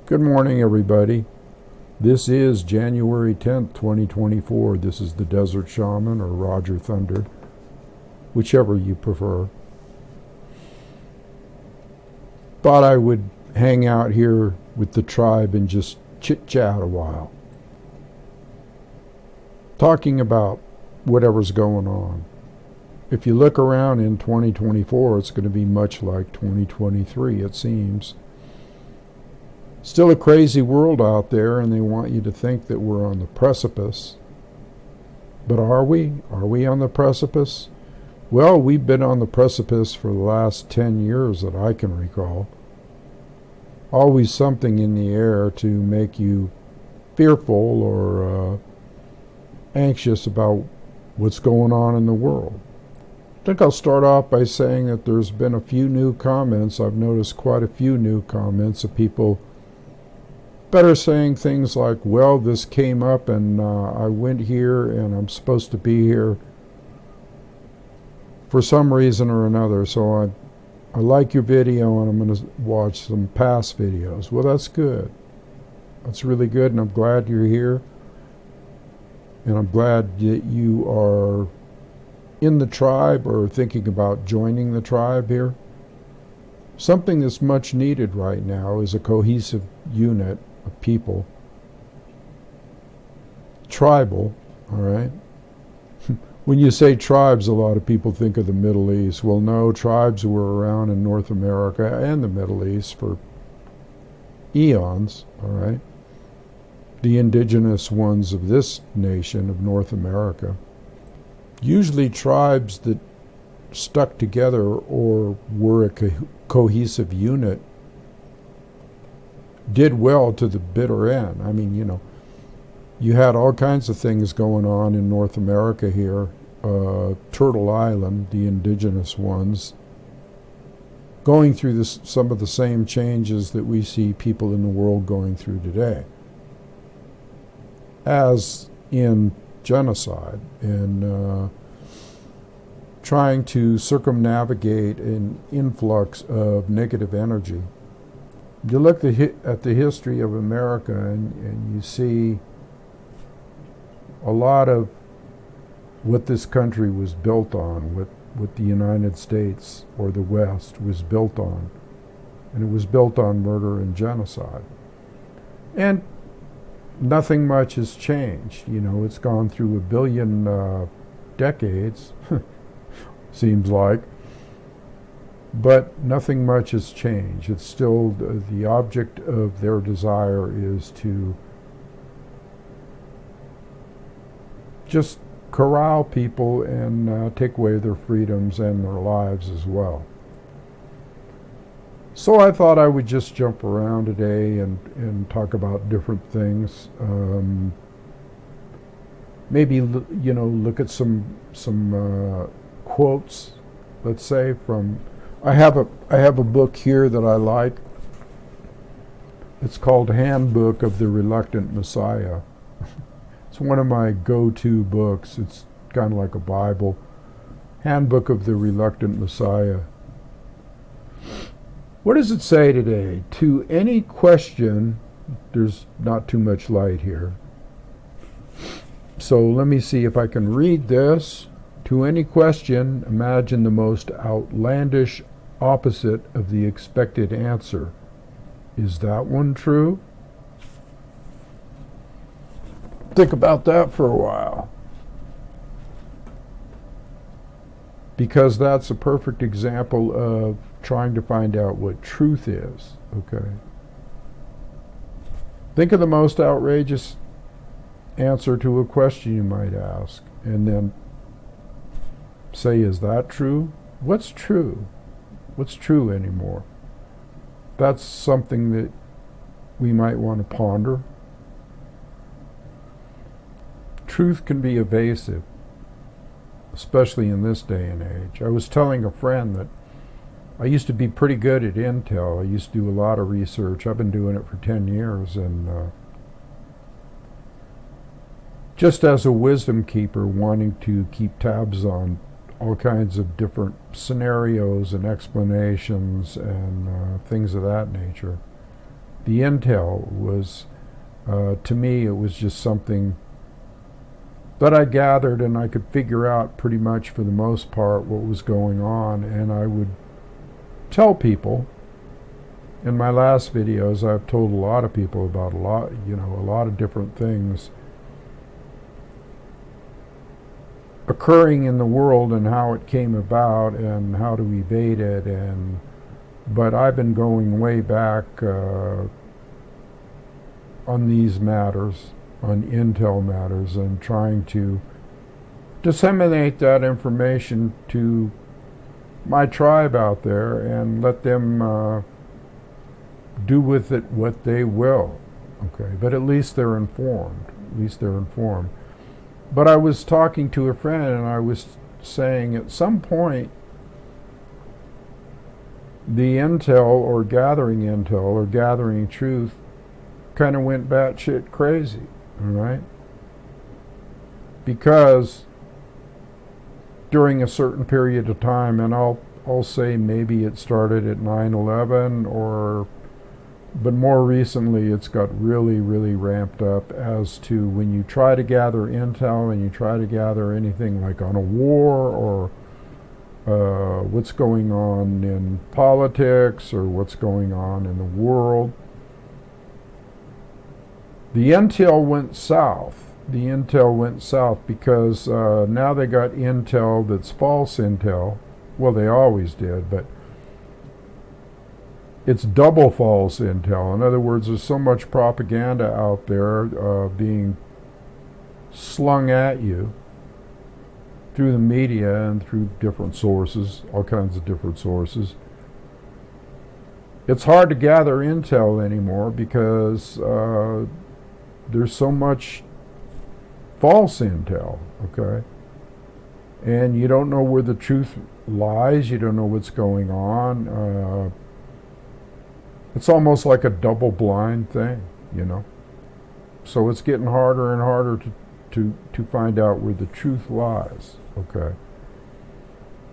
Good morning, everybody. This is January 10th, 2024. This is the Desert Shaman, or Roger Thunder, whichever you prefer. Thought I would hang out here with the tribe and just chit-chat a while, talking about whatever's going on. If you look around in 2024, it's going to be much like 2023, it seems. Still a crazy world out there, and they want you to think that we're on the precipice. But are we? Are we on the precipice? Well, we've been on the precipice for the last 10 years that I can recall. Always something in the air to make you fearful or anxious about what's going on in the world. I think I'll start off by saying that there's been a few new comments. I've noticed quite a few new comments of people better saying things like, well, this came up and I went here and I'm supposed to be here for some reason or another, so I like your video and I'm going to watch some past videos. Well, that's good. That's really good, and I'm glad you're here. And I'm glad that you are in the tribe or thinking about joining the tribe here. Something that's much needed right now is a cohesive unit of people. Tribal, all right? When you say tribes, a lot of people think of the Middle East. Well, no, tribes were around in North America and the Middle East for eons, all right? The indigenous ones of this nation, of North America. Usually tribes that stuck together or were a cohesive unit did well to the bitter end. I mean, you had all kinds of things going on in North America here. Turtle Island, the indigenous ones, going through some of the same changes that we see people in the world going through today, as in genocide and trying to circumnavigate an influx of negative energy. You look at the history of America and you see a lot of what this country was built on, what the United States or the West was built on. And it was built on murder and genocide. And nothing much has changed. It's gone through a billion decades, seems like. But nothing much has changed. It's still the object of their desire is to just corral people and take away their freedoms and their lives as well. So I thought I would just jump around today and talk about different things. Maybe look at some quotes. Let's say from I have a book here that I like. It's called Handbook of the Reluctant Messiah. It's one of my go-to books. It's kind of like a Bible. Handbook of the Reluctant Messiah. What does it say today? To any question, there's not too much light here. So let me see if I can read this. To any question, imagine the most outlandish opposite of the expected answer. Is that one true? Think about that for a while. Because that's a perfect example of trying to find out what truth is, okay? Think of the most outrageous answer to a question you might ask, and then say, is that true? What's true? What's true anymore? That's something that we might want to ponder. Truth can be evasive, especially in this day and age. I was telling a friend that I used to be pretty good at intel. I used to do a lot of research. I've been doing it for 10 years, and just as a wisdom keeper, wanting to keep tabs on all kinds of different scenarios and explanations and things of that nature. The intel was, to me, it was just something that I gathered, and I could figure out pretty much for the most part what was going on, and I would tell people. In my last videos, I've told a lot of people about a lot of different things occurring in the world and how it came about and how to evade it. But I've been going way back on these matters, on intel matters, and trying to disseminate that information to my tribe out there and let them do with it what they will. Okay, but at least they're informed. At least they're informed. But I was talking to a friend, and I was saying at some point the intel or gathering truth kind of went batshit crazy, all right? Because during a certain period of time, and I'll say maybe it started at 9/11, but more recently it's got really, really ramped up as to when you try to gather intel and you try to gather anything like on a war or what's going on in politics or what's going on in the world. The intel went south. The intel went south because now they got intel that's false intel. Well, they always did, but it's double false intel. In other words, there's so much propaganda out there being slung at you through the media and through different sources, all kinds of different sources. It's hard to gather intel anymore because there's so much false intel, okay? And you don't know where the truth lies, you don't know what's going on. It's almost like a double blind thing, you know? So it's getting harder and harder to find out where the truth lies, okay?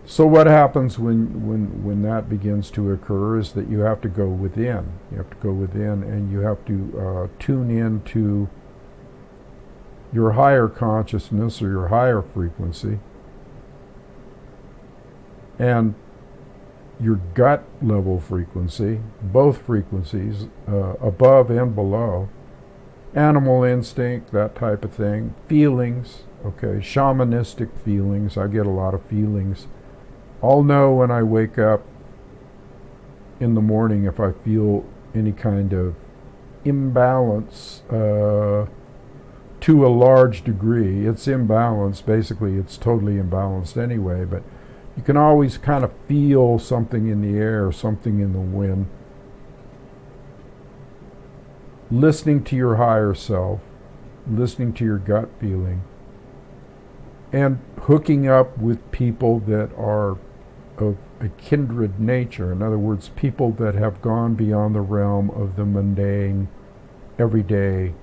So what happens when that begins to occur is that you have to go within. You have to go within and you have to tune in to your higher consciousness or your higher frequency and your gut level frequency, both frequencies, above and below, animal instinct, that type of thing, feelings, okay, shamanistic feelings. I get a lot of feelings. I'll know when I wake up in the morning if I feel any kind of imbalance to a large degree. It's imbalanced. Basically, it's totally imbalanced anyway, but you can always kind of feel something in the air, something in the wind. Listening to your higher self, listening to your gut feeling, and hooking up with people that are of a kindred nature. In other words, people that have gone beyond the realm of the mundane, everyday,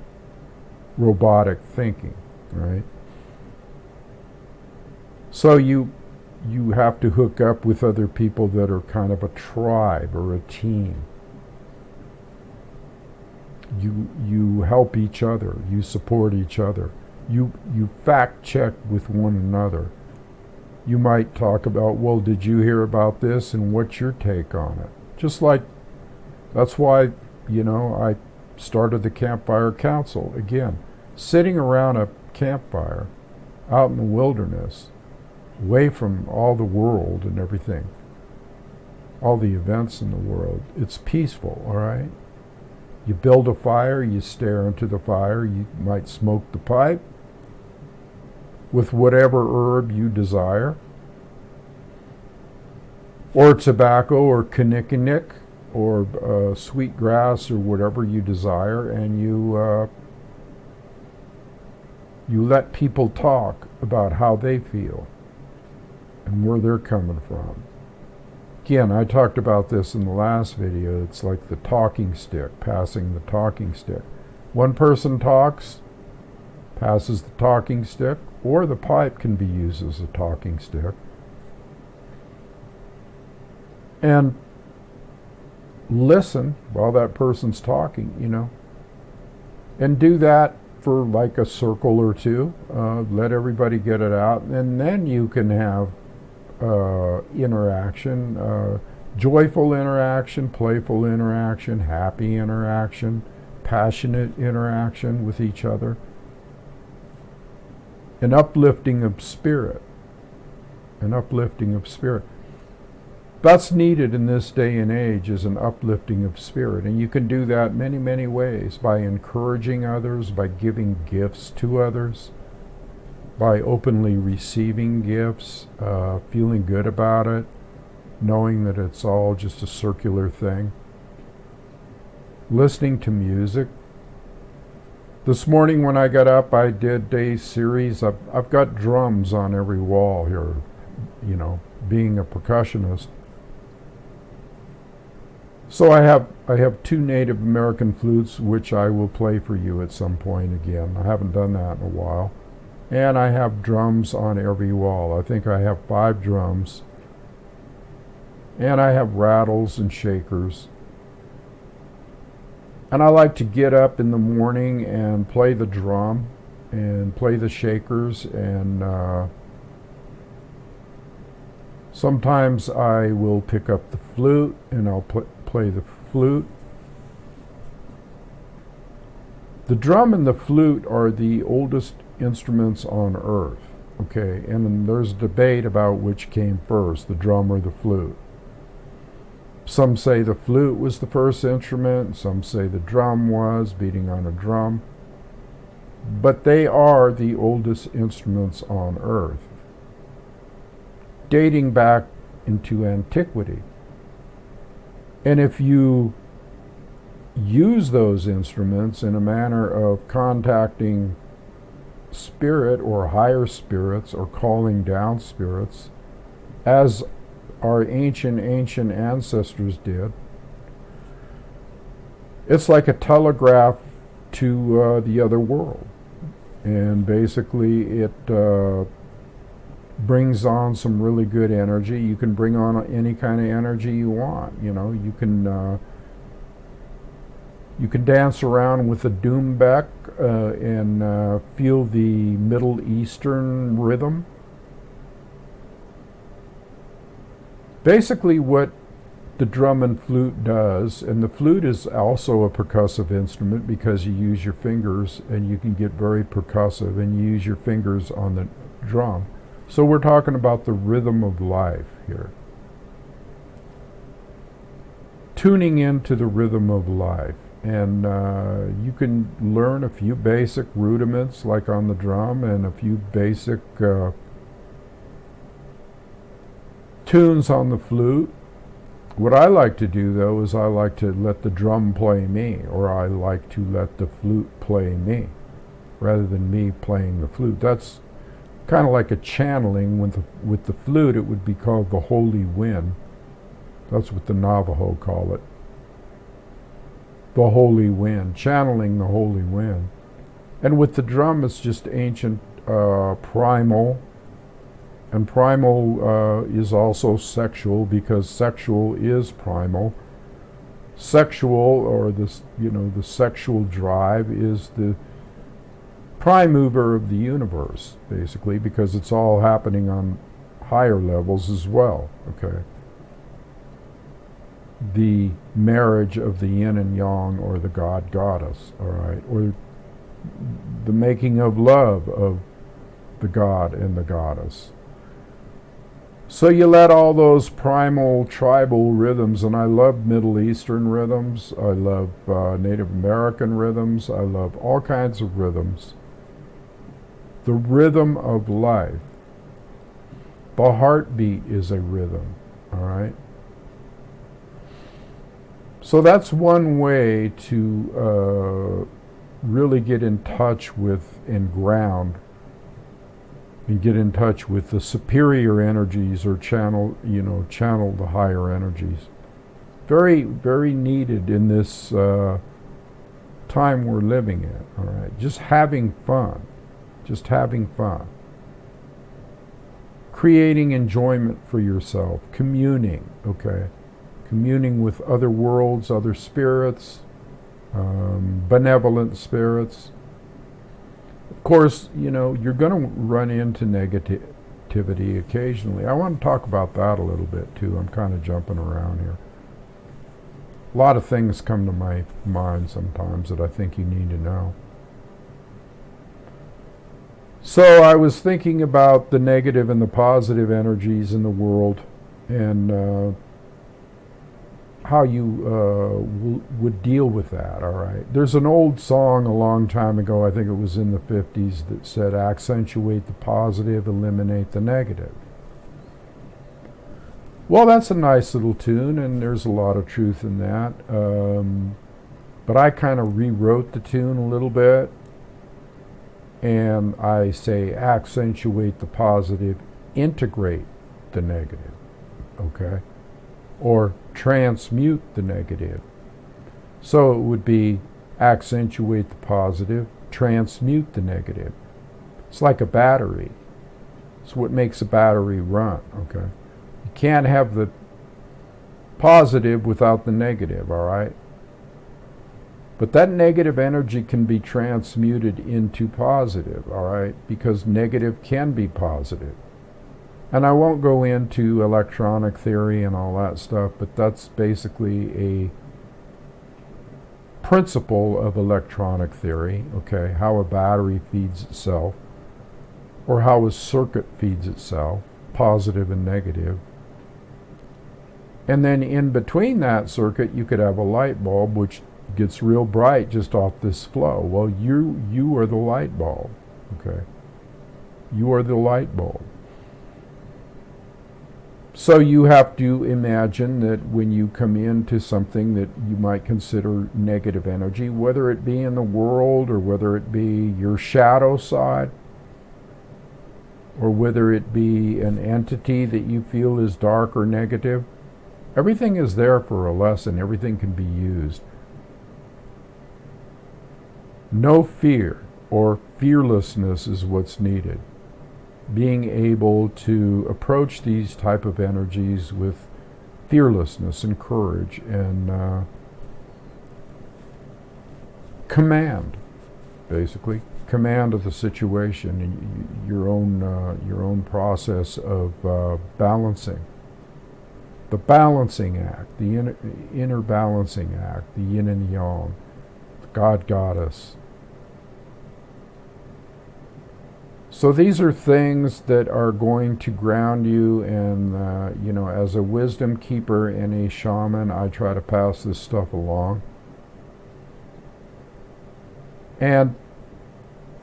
robotic thinking, right? So you have to hook up with other people that are kind of a tribe or a team. You help each other, you support each other, you fact check with one another. You might talk about, well, did you hear about this and what's your take on it? Just like, that's why, I started the Campfire Council. Again, sitting around a campfire out in the wilderness, away from all the world and everything, all the events in the world, it's peaceful, all right? You build a fire, you stare into the fire, you might smoke the pipe with whatever herb you desire, or tobacco, or kinnikinnick, or sweet grass, or whatever you desire, and you let people talk about how they feel and where they're coming from. Again, I talked about this in the last video. It's like the talking stick, passing the talking stick. One person talks, passes the talking stick, or the pipe can be used as a talking stick. And listen while that person's talking, you know, and do that for like a circle or two. Let everybody get it out, and then you can have interaction, joyful interaction, playful interaction, happy interaction, passionate interaction with each other, an uplifting of spirit, an uplifting of spirit. That's needed in this day and age, is an uplifting of spirit. And you can do that many, many ways, by encouraging others, by giving gifts to others, by openly receiving gifts, feeling good about it, knowing that it's all just a circular thing. Listening to music. This morning when I got up, I did a series. I've got drums on every wall here, you know, being a percussionist. So I have 2 Native American flutes, which I will play for you at some point again. I haven't done that in a while. And I have drums on every wall. I think I have 5 drums. And I have rattles and shakers. And I like to get up in the morning and play the drum and play the shakers, and sometimes I will pick up the flute and I'll play the flute. The drum and the flute are the oldest instruments on earth, okay? And there's debate about which came first, the drum or the flute. Some say the flute was the first instrument, some say the drum was, beating on a drum. But they are the oldest instruments on earth, dating back into antiquity. And if you use those instruments in a manner of contacting spirit or higher spirits or calling down spirits, as our ancient ancestors did, it's like a telegraph to the other world. And basically it brings on some really good energy. You can bring on any kind of energy you want. You know, you can dance around with a doumbek and feel the Middle Eastern rhythm. Basically what the drum and flute does, and the flute is also a percussive instrument because you use your fingers and you can get very percussive, and you use your fingers on the drum. So we're talking about the rhythm of life here. Tuning into the rhythm of life. And you can learn a few basic rudiments like on the drum, and a few basic tunes on the flute. What I like to do though is I like to let the drum play me, or I like to let the flute play me, rather than me playing the flute. That's kind of like a channeling. With the flute it would be called the holy wind. That's what the Navajo call it. The holy wind, channeling the holy wind. And with the drum it's just ancient primal. And primal is also sexual, because sexual is primal. Sexual, or this, the sexual drive, is the prime mover of the universe, basically, because it's all happening on higher levels as well, okay? The marriage of the yin and yang, or the god-goddess, all right? Or the making of love of the god and the goddess. So you let all those primal tribal rhythms, and I love Middle Eastern rhythms, I love Native American rhythms, I love all kinds of rhythms. The rhythm of life. The heartbeat is a rhythm, all right? So that's one way to really get in touch with and ground, and get in touch with the superior energies, or channel the higher energies. Very, very needed in this time we're living in, all right? Just having fun. Just having fun. Creating enjoyment for yourself. Communing, okay? communing with other worlds, other spirits, benevolent spirits. Of course, you know, you're going to run into negativity occasionally. I want to talk about that a little bit too. I'm kind of jumping around here. A lot of things come to my mind sometimes that I think you need to know. So I was thinking about the negative and the positive energies in the world, and how you would deal with that, all right? There's an old song a long time ago, I think it was in the 50s, that said, accentuate the positive, eliminate the negative. Well, that's a nice little tune, and there's a lot of truth in that. But I kind of rewrote the tune a little bit, and I say accentuate the positive, integrate the negative, okay? Or transmute the negative. So it would be accentuate the positive, transmute the negative. It's like a battery. It's what makes a battery run, okay? You can't have the positive without the negative, all right? But that negative energy can be transmuted into positive, all right? Because negative can be positive. And I won't go into electronic theory and all that stuff, but that's basically a principle of electronic theory, okay? How a battery feeds itself, or how a circuit feeds itself, positive and negative. And then in between that circuit, you could have a light bulb, which gets real bright just off this flow. Well, you are the light bulb, okay? You are the light bulb. So you have to imagine that when you come into something that you might consider negative energy, whether it be in the world or whether it be your shadow side, or whether it be an entity that you feel is dark or negative, everything is there for a lesson. Everything can be used. No fear or fearlessness is what's needed. Being able to approach these type of energies with fearlessness and courage and command, basically command of the situation, and your own process of balancing. The balancing act, the inner balancing act, the yin and yang, the God Goddess. So these are things that are going to ground you, and you know, as a wisdom keeper and a shaman, I try to pass this stuff along. And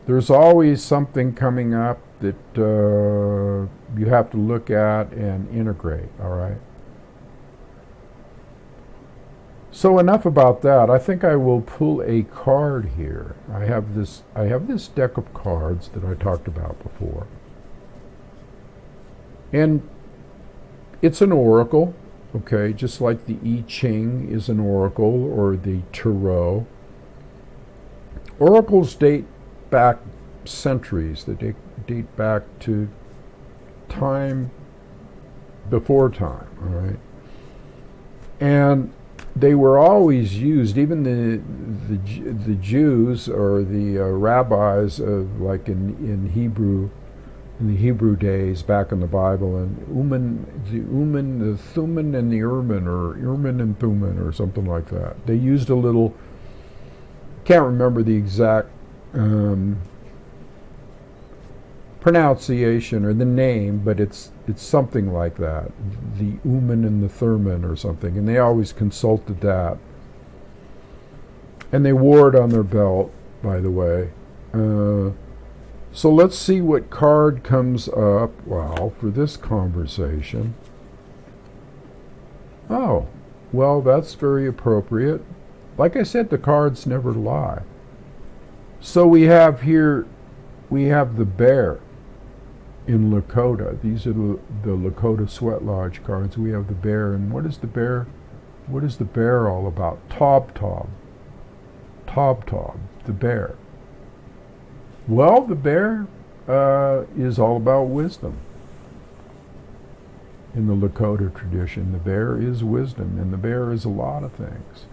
there's always something coming up that you have to look at and integrate, all right? So enough about that. I think I will pull a card here. I have this deck of cards that I talked about before. And it's an oracle, okay, just like the I Ching is an oracle, or the Tarot. Oracles date back centuries. They date back to time before time, all right? And they were always used, even the Jews or the rabbis, like in Hebrew, in the Hebrew days back in the Bible, and the Thummim and the Urim, or Urim and Thummim, or something like that. They used a little, can't remember the exact pronunciation or the name, but it's something like that, the Uman and the Thurman or something, and they always consulted that, and they wore it on their belt, by the way. So let's see what card comes up, well, for this conversation. Oh, well, that's very appropriate. Like I said, the cards never lie. So we have here, we have the bear in Lakota. These are the Lakota Sweat Lodge cards. We have the bear, and what is the bear? What is the bear all about? Tob, the bear. Well, the bear is all about wisdom. in the Lakota tradition. The bear is wisdom, and the bear is a lot of things.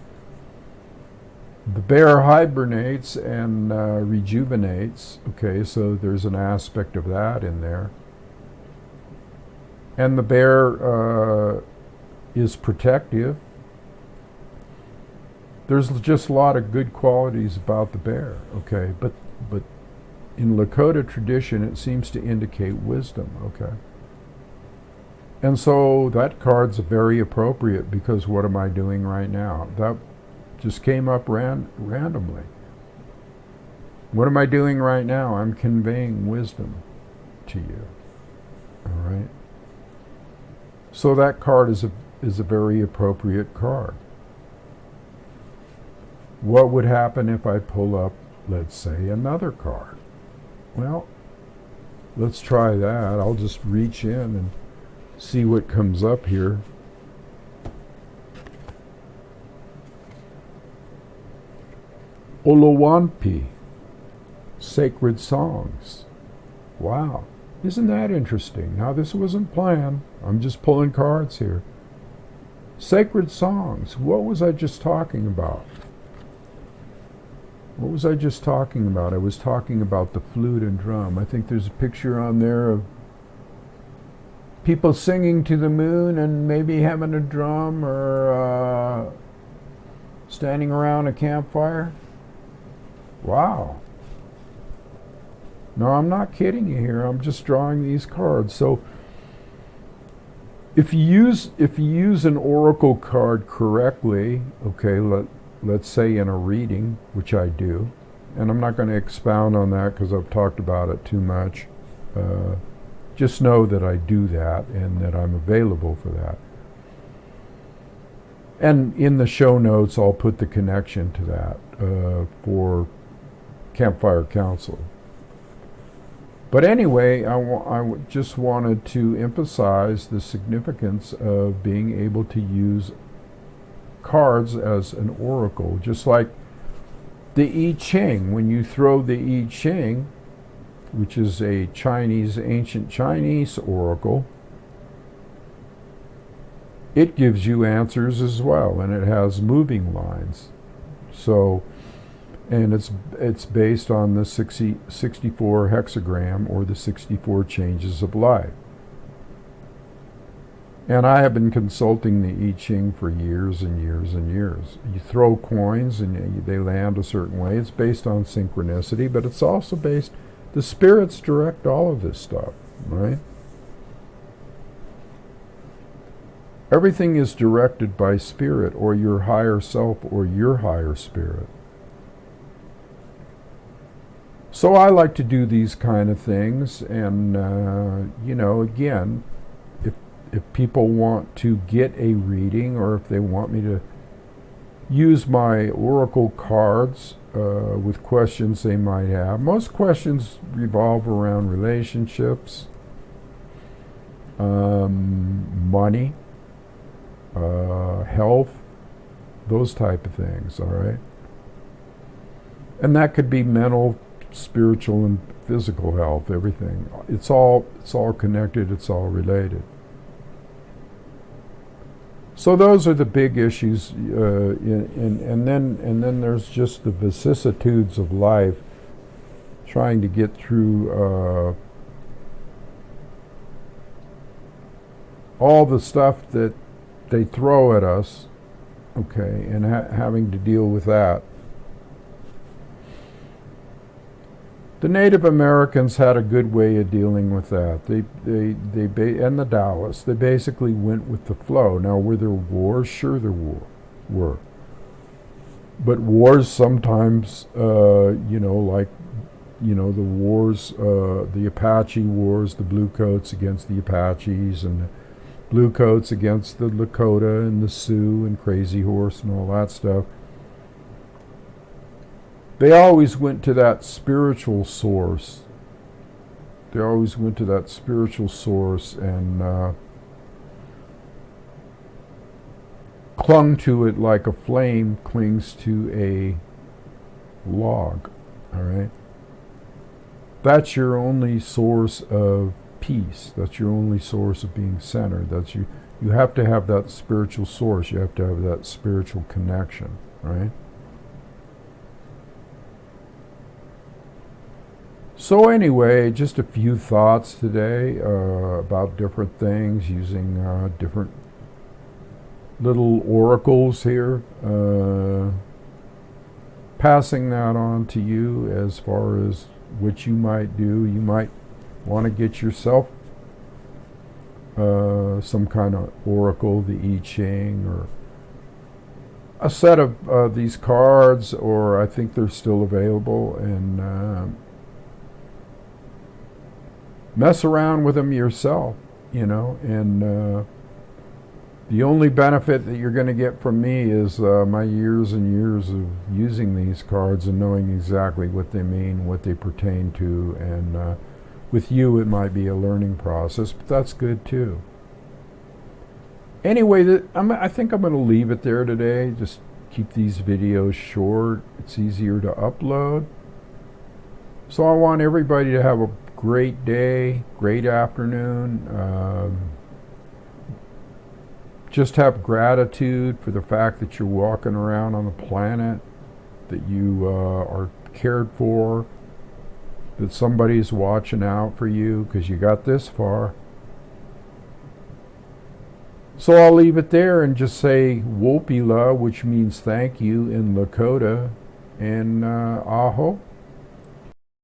The bear hibernates and rejuvenates, okay, so there's an aspect of that in there. And the bear is protective. There's just a lot of good qualities about the bear, okay, but in Lakota tradition it seems to indicate wisdom, okay. And so that card's very appropriate, because what am I doing right now? That just came up randomly. What am I doing right now? I'm conveying wisdom to you. All right. So that card is a very appropriate card. What would happen if I pull up, let's say, another card? Well, let's try that. I'll just reach in and see what comes up here. Olowampi, sacred songs. Wow, isn't that interesting? Now, this wasn't planned. I'm just pulling cards here. Sacred songs. What was I just talking about? What was I just talking about? I was talking about the flute and drum. I think there's a picture on there of people singing to the moon and maybe having a drum or standing around a campfire. Wow. No, I'm not kidding you here. I'm just drawing these cards. So if you use an oracle card correctly, okay, let's say in a reading, which I do, and I'm not going to expound on that because I've talked about it too much. Just know that I do that and that I'm available for that. And in the show notes, I'll put the connection to that for Campfire Council. But anyway, I just wanted to emphasize the significance of being able to use cards as an oracle, just like the I Ching. When you throw the I Ching, which is a ancient Chinese oracle, it gives you answers as well, and it has moving lines. So, and it's based on the 64 hexagram, or the 64 changes of life. And I have been consulting the I Ching for years and years and years. You throw coins and they land a certain way. It's based on synchronicity, but it's also based, the spirits direct all of this stuff, right? Everything is directed by spirit, or your higher self, or your higher spirit. So I like to do these kind of things, and again, if people want to get a reading, or if they want me to use my oracle cards with questions they might have. Most questions revolve around relationships, money, health, those type of things, all right? And that could be mental, spiritual, and physical health, everything. It's all connected, it's all related. So those are the big issues, and then there's just the vicissitudes of life, trying to get through all the stuff that they throw at us, okay, and having to deal with that. The Native Americans had a good way of dealing with that. And the Taoists, they basically went with the flow. Now, were there wars? Sure there were. But wars sometimes, the wars, the Apache wars, the Bluecoats against the Apaches, and the Bluecoats against the Lakota and the Sioux and Crazy Horse and all that stuff. They always went to that spiritual source. They always went to that spiritual source and clung to it like a flame clings to a log, all right? That's your only source of peace. That's your only source of being centered. That's you. You have to have that spiritual source. You have to have that spiritual connection, right? So anyway, just a few thoughts today about different things, using different little oracles here. Passing that on to you as far as what you might do. You might want to get yourself some kind of oracle, the I Ching, or a set of these cards, or I think they're still available, and mess around with them yourself, you know, and the only benefit that you're going to get from me is my years and years of using these cards and knowing exactly what they mean, what they pertain to, and with you it might be a learning process, but that's good too. Anyway, I think I'm going to leave it there today. Just keep these videos short. It's easier to upload. So I want everybody to have a great day, great afternoon. Just have gratitude for the fact that you're walking around on the planet, that you are cared for, that somebody's watching out for you because you got this far. So I'll leave it there and just say Wopila, which means thank you in Lakota, and Aho.